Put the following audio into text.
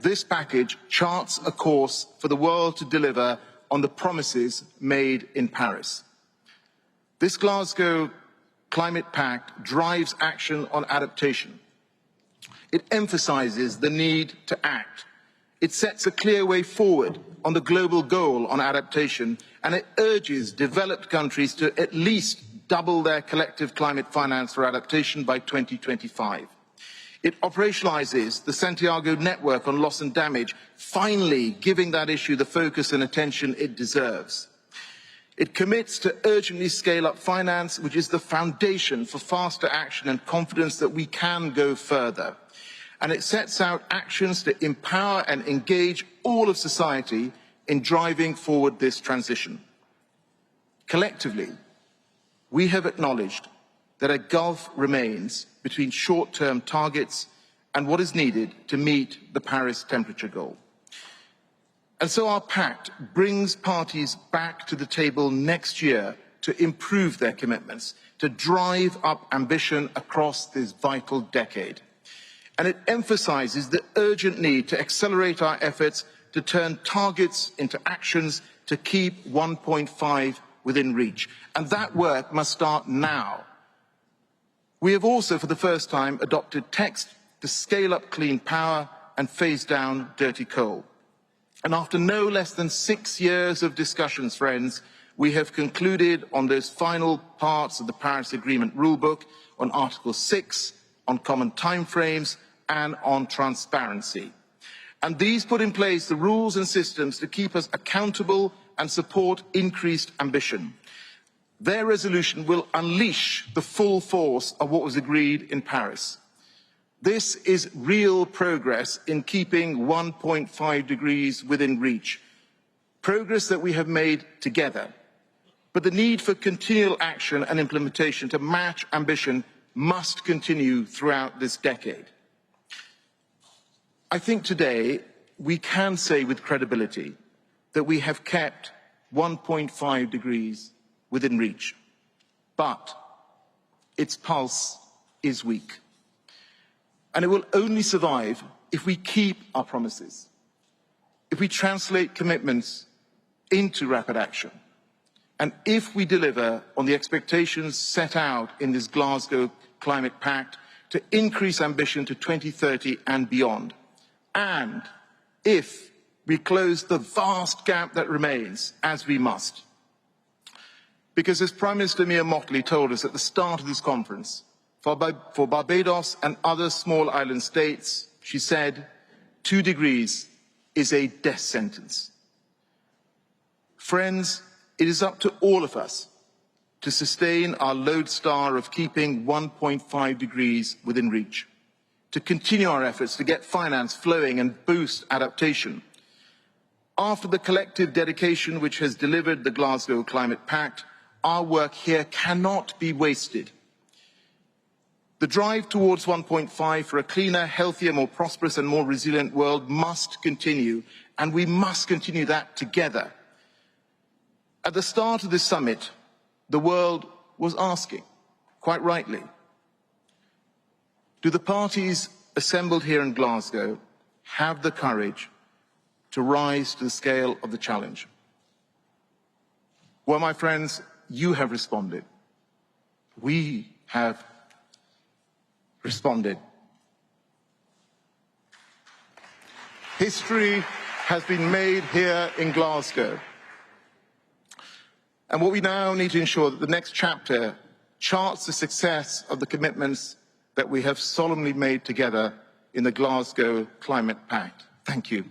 This package charts a course for the world to deliver on the promises made in Paris. This Glasgow Climate Pact drives action on adaptation. It emphasizes the need to act. It sets a clear way forward on the global goal on adaptation, and it urges developed countries to at least double their collective climate finance for adaptation by 2025. It operationalizes the Santiago network on loss and damage, finally giving that issue the focus and attention it deserves. It commits to urgently scale up finance, which is the foundation for faster action and confidence that we can go further. And it sets out actions to empower and engage all of society in driving forward this transition. Collectively, we have acknowledged that a gulf remains between short-term targets and what is needed to meet the Paris temperature goal. And so our pact brings parties back to the table next year to improve their commitments, to drive up ambition across this vital decade. And it emphasizes the urgent need to accelerate our efforts to turn targets into actions to keep 1.5 within reach. And that work must start now. We have also, for the first time, adopted text to scale up clean power and phase down dirty coal. And after no less than 6 years of discussions, friends, we have concluded on those final parts of the Paris Agreement rulebook, on Article 6, on common timeframes, and on transparency. And these put in place the rules and systems to keep us accountable and support increased ambition. Their resolution will unleash the full force of what was agreed in Paris. This is real progress in keeping 1.5 degrees within reach. Progress that we have made together. But the need for continual action and implementation to match ambition must continue throughout this decade. I think today we can say with credibility that we have kept 1.5 degrees within reach, but its pulse is weak. And it will only survive if we keep our promises, if we translate commitments into rapid action, and if we deliver on the expectations set out in this Glasgow Climate Pact to increase ambition to 2030 and beyond, and if we close the vast gap that remains, as we must. Because as Prime Minister Mia Mottley told us at the start of this conference, for Barbados and other small island states, she said, 2 degrees is a death sentence. Friends, it is up to all of us to sustain our lodestar of keeping 1.5 degrees within reach, to continue our efforts to get finance flowing and boost adaptation. After the collective dedication which has delivered the Glasgow Climate Pact, our work here cannot be wasted. The drive towards 1.5 for a cleaner, healthier, more prosperous and more resilient world must continue, and we must continue that together. At the start of this summit, the world was asking, quite rightly, do the parties assembled here in Glasgow have the courage to rise to the scale of the challenge? Well, my friends, you have responded. We have responded. History has been made here in Glasgow. And what we now need to ensure that the next chapter charts the success of the commitments that we have solemnly made together in the Glasgow Climate Pact. Thank you.